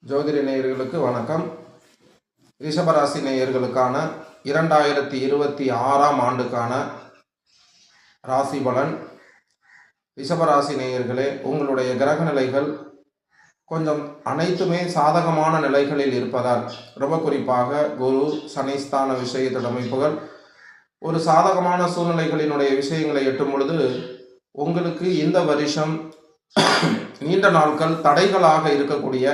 ஜோதிட நேயர்களுக்கு வணக்கம். ரிஷபராசி நேயர்களுக்கான 2026ஆம் ஆண்டுக்கான ராசி பலன். ரிஷபராசி நேயர்களே, உங்களுடைய கிரக நிலைகள் கொஞ்சம் அனைத்துமே சாதகமான நிலைகளில் இருப்பதால், ரொம்ப குறிப்பாக குரு சனிஸ்தான விஷயத்தோட அமைப்புகள் ஒரு சாதகமான சூழ்நிலைகளினுடைய விஷயங்களை எட்டும் பொழுது உங்களுக்கு இந்த வருஷம் நீண்ட நாட்கள் தடைகளாக இருக்கக்கூடிய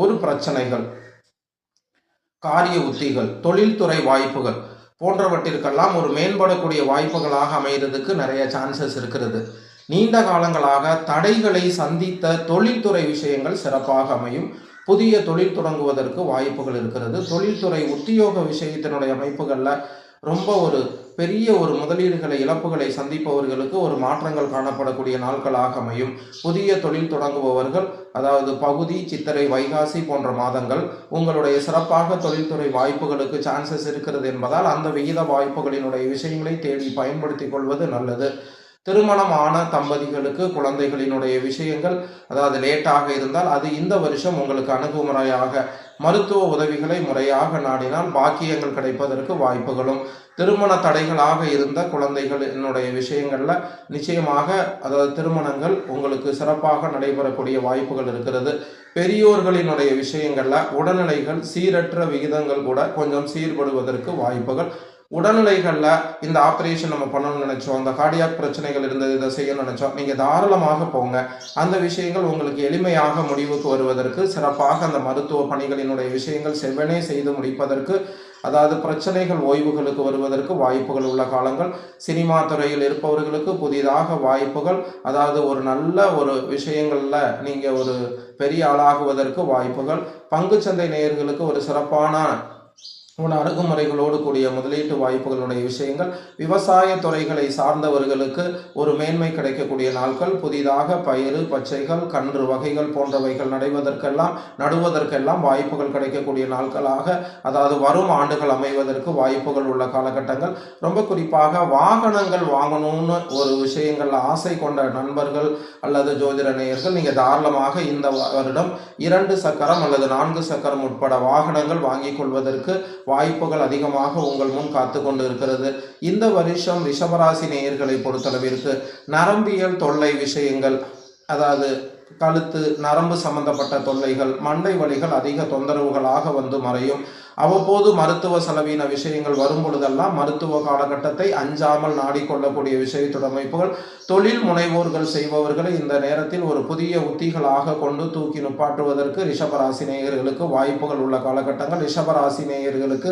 ஒரு பிரச்சனைகள், காரிய உத்திகள், தொழில்துறை வாய்ப்புகள் போன்றவற்றிற்கெல்லாம் ஒரு மேம்படக்கூடிய வாய்ப்புகளாக அமைகிறதுக்கு நிறைய சான்சஸ் இருக்கிறது. நீண்ட காலங்களாக தடைகளை சந்தித்த தொழில்துறை விஷயங்கள் சிறப்பாக அமையும். புதிய தொழில் தொடங்குவதற்கு வாய்ப்புகள் இருக்கிறது. தொழில்துறை உத்தியோக விஷயத்தினுடைய அமைப்புகளில் ரொம்ப ஒரு பெரிய ஒரு முதலீடுகளை இழப்புகளை சந்திப்பவர்களுக்கு ஒரு மாற்றங்கள் காணப்படக்கூடிய நாட்களாக அமையும். புதிய தொழில் தொடங்குபவர்கள், அதாவது பகுதி, சித்திரை, வைகாசி போன்ற மாதங்கள் உங்களுடைய சிறப்பாக தொழில்துறை வாய்ப்புகளுக்கு சான்சஸ் இருக்கிறது என்பதால் அந்த விகித வாய்ப்புகளினுடைய விஷயங்களை தேடி பயன்படுத்தி கொள்வது நல்லது. திருமணமான தம்பதிகளுக்கு குழந்தைகளினுடைய விஷயங்கள், அதாவது லேட்டாக இருந்தால் அது இந்த வருஷம் உங்களுக்கு அணுகுமுறையாக மருத்துவ உதவிகளை முறையாக நாடினால் பாக்கியங்கள் கிடைப்பதற்கு வாய்ப்புகளும், திருமண தடைகளாக இருந்த குழந்தைகளினுடைய விஷயங்களில் நிச்சயமாக, அதாவது திருமணங்கள் உங்களுக்கு சிறப்பாக நடைபெறக்கூடிய வாய்ப்புகள் இருக்கிறது. பெரியோர்களினுடைய விஷயங்களில் உடல்நிலைகள் சீரற்ற விகிதங்கள் கூட கொஞ்சம் சீர்படுவதற்கு வாய்ப்புகள். உடல்நிலைகளில் இந்த ஆப்ரேஷன் நம்ம பண்ணணும்னு நினச்சோம், அந்த கார்டியாக் பிரச்சனைகள் இருந்தது, இதை செய்யணும்னு நினச்சோம், நீங்கள் தாராளமாக போங்க. அந்த விஷயங்கள் உங்களுக்கு எளிமையாக முடிவுக்கு வருவதற்கு, சிறப்பாக அந்த மருத்துவ பணிகளினுடைய விஷயங்கள் செவ்வனே செய்து முடிப்பதற்கு, அதாவது பிரச்சனைகள் ஓய்வுகளுக்கு வருவதற்கு வாய்ப்புகள் உள்ள காலங்கள். சினிமா துறையில் இருப்பவர்களுக்கு புதிதாக வாய்ப்புகள், அதாவது ஒரு நல்ல ஒரு விஷயங்களில் நீங்கள் ஒரு பெரிய ஆளாகுவதற்கு வாய்ப்புகள். பங்குச்சந்தை நேயர்களுக்கு ஒரு சிறப்பான அணுகுமுறைகளோடு கூடிய முதலீட்டு வாய்ப்புகளுடைய விஷயங்கள். விவசாய துறைகளை சார்ந்தவர்களுக்கு ஒரு மேன்மை கிடைக்கக்கூடிய நாட்கள். புதிதாக பயிறு, பச்சைகள், கன்று வகைகள் போன்றவைகள் நடுவதற்கெல்லாம் வாய்ப்புகள் கிடைக்கக்கூடிய நாட்களாக, அதாவது வரும் ஆண்டுகள் அமைவதற்கு வாய்ப்புகள் உள்ள காலகட்டங்கள். ரொம்ப குறிப்பாக வாகனங்கள் வாங்கணும்னு ஒரு விஷயங்கள்ல ஆசை கொண்ட நண்பர்கள் அல்லது ஜோதிட நேயர்கள், நீங்கள் தாராளமாக இந்த வருடம் 2 சக்கரம் அல்லது 4 சக்கரம் உட்பட வாகனங்கள் வாங்கிக் கொள்வதற்கு வாய்ப்புகள் அதிகமாக உங்கள் முன் காத்து கொண்டு இருக்கிறது. இந்த வருஷம் ரிஷபராசி நேயர்களை பொறுத்தளவிற்கு நரம்பியல் தொல்லை விஷயங்கள், அதாவது கழுத்து நரம்பு சம்பந்தப்பட்ட தொல்லைகள், மண்டை வலிகள் அதிக தொந்தரவுகளாக வந்து மறையும். அவ்வப்போது மருத்துவ செலவின விஷயங்கள் வரும் பொழுதெல்லாம் மருத்துவ காலகட்டத்தை அஞ்சாமல் நாடிக்கொள்ளக்கூடிய விஷயத்தோட அமைப்புகள். தொழில் முனைவோர்கள் செய்பவர்களை இந்த நேரத்தில் ஒரு புதிய உத்திகளாக கொண்டு தூக்கி நுப்பாட்டுவதற்கு ரிஷபராசி நேயர்களுக்கு வாய்ப்புகள் உள்ள காலகட்டங்கள். ரிஷபராசி நேயர்களுக்கு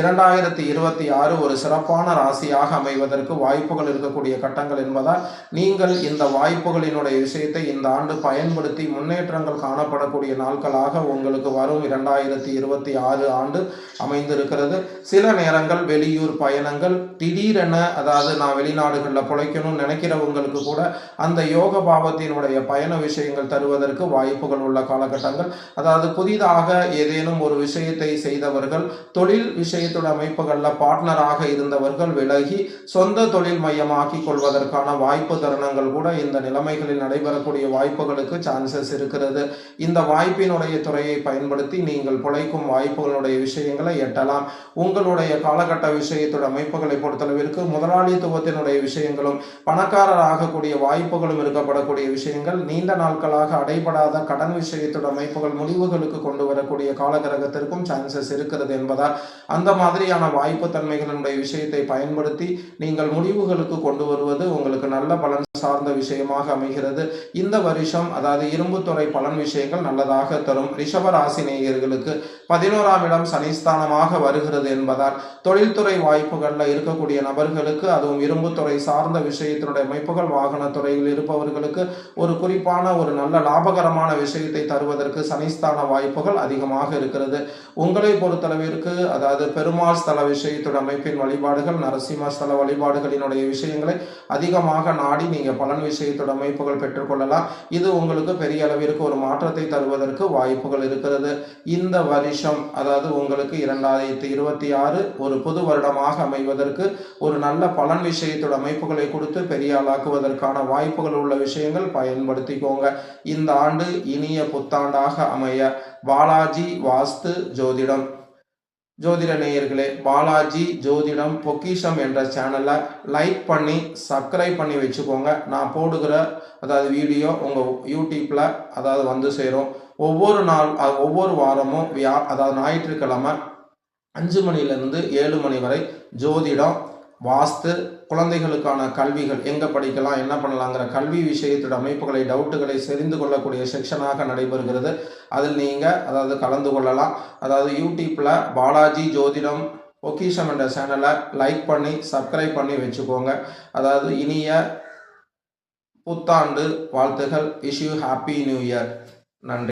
2026 ஒரு சிறப்பான ராசியாக அமைவதற்கு வாய்ப்புகள் இருக்கக்கூடிய கட்டங்கள் என்பதால் நீங்கள் இந்த வாய்ப்புகளினுடைய விஷயத்தை இந்த ஆண்டு பயன்படுத்தி முன்னேற்றங்கள் காணப்படக்கூடிய நாட்களாக உங்களுக்கு வரும் 2026 ஆண்டு அமைந்திருக்கிறது. சில நேரங்கள் வெளியூர் பயணங்கள் திடீரென, அதாவது நான் வெளிநாடுகளில் பிழைக்கணும்னு நினைக்கிறவங்களுக்கு கூட அந்த யோக பாவத்தினுடைய பயண விஷயங்கள் தருவதற்கு வாய்ப்புகள் உள்ள காலகட்டங்கள். அதாவது புதிதாக ஏதேனும் ஒரு விஷயத்தை செய்தவர்கள், தொழில் விஷயத்தோட அமைப்புகளில் பார்ட்னராக இருந்தவர்கள் விலகி சொந்த தொழில் மையமாக்கி கொள்வதற்கான வாய்ப்பு தருணங்கள் கூட இந்த நிலைமைகளில் நடைபெறக்கூடிய வாய்ப்புகளுக்கு சான்சஸ் இருக்கிறது. இந்த வாய்ப்பினுடைய துறையை பயன்படுத்தி நீங்கள் பிழைக்கும் வாய்ப்புகளுடைய விஷயங்களை எட்டலாம். உங்களுடைய காலகட்ட விஷயத்தோட அமைப்புகளை பொறுத்தளவிற்கு முதலாளித்துவத்தினுடைய விஷயங்களும் பணக்காரராகக்கூடிய வாய்ப்புகளும் இருக்கப்படக்கூடிய விஷயங்கள், நீண்ட நாட்களாக அடைபடாத கடன் விஷயத்தோட அமைப்புகள் முடிவுகளுக்கு கொண்டு வரக்கூடிய காலகிரகத்திற்கும் சான்சஸ் இருக்கிறது என்பதால் அந்த மாதிரியான வாய்ப்பு தன்மைகளினுடைய விஷயத்தை பயன்படுத்தி நீங்கள் முடிவுகளுக்கு கொண்டு வருவது உங்களுக்கு நல்ல பலன் சார்ந்த விஷயமாக அமைகிறது. இந்த வருஷம், அதாவது இரும்புத்துறை பலன் விஷயங்கள் நல்லதாக தரும். ரிஷபராசி நேயர்களுக்கு 11ஆம் இடம் சனிஸ்தானமாக வருகிறது என்பதால் தொழில்துறை வாய்ப்புகளில் இருக்கக்கூடிய நபர்களுக்கு, அதுவும் இரும்புத்துறை சார்ந்த விஷயத்தினுடைய அமைப்புகள், வாகனத்துறையில் இருப்பவர்களுக்கு ஒரு குறிப்பான ஒரு நல்ல லாபகரமான விஷயத்தை தருவதற்கு சனிஸ்தான வாய்ப்புகள் அதிகமாக இருக்கிறது. உங்களை பொறுத்தளவிற்கு, அதாவது பெருமாள் ஸ்தல விஷயத்தோட அமைப்பின் வழிபாடுகள், நரசிம்ம ஸ்தல வழிபாடுகளினுடைய விஷயங்களை அதிகமாக நாடி நீங்கள் பலன் விஷயத்தோட அமைப்புகள் பெற்றுக்கொள்ளலாம். இது உங்களுக்கு பெரிய அளவிற்கு ஒரு மாற்றத்தை தருவதற்கு வாய்ப்புகள் இருக்கிறது. இந்த வருஷம், அதாவது உங்களுக்கு 2026 ஒரு புது வருடமாக அமைவதற்கு ஒரு நல்ல பலன் விஷயத்தோட அமைப்புகளை கொடுத்து பெரிய ஆளாக்குவதற்கான வாய்ப்புகள் உள்ள விஷயங்கள் பயன்படுத்திக்கோங்க. இந்த ஆண்டு இனிய புத்தாண்டாக அமைய பாலாஜி வாஸ்து ஜோதிடம். ஜோதிட நேயர்களே, பாலாஜி ஜோதிடம் பொக்கிஷம் என்ற சேனலை லைக் பண்ணி சப்ஸ்கிரைப் பண்ணி வச்சுக்கோங்க. நான் போடுகிற வீடியோ உங்கள் யூடியூப்பில் வந்து சேரும். ஒவ்வொரு வாரமும் ஞாயிற்றுக்கிழமை 5 மணிலேருந்து 7 மணி வரை ஜோதிடம், வாஸ்து, குழந்தைகளுக்கான கல்விகள் எங்கே படிக்கலாம், என்ன பண்ணலாங்கிற கல்வி விஷயத்தோட அமைப்புகளை, டவுட்டுகளை தெரிந்து கொள்ளக்கூடிய செக்ஷனாக நடைபெறுகிறது. அதில் நீங்கள் கலந்து கொள்ளலாம். யூடியூப்பில் பாலாஜி ஜோதிடம் பொக்கிஷம் என்ற சேனலை லைக் பண்ணி சப்ஸ்கிரைப் பண்ணி வச்சுக்கோங்க. இனிய புத்தாண்டு வாழ்த்துகள். Wish you happy new year. நன்றி.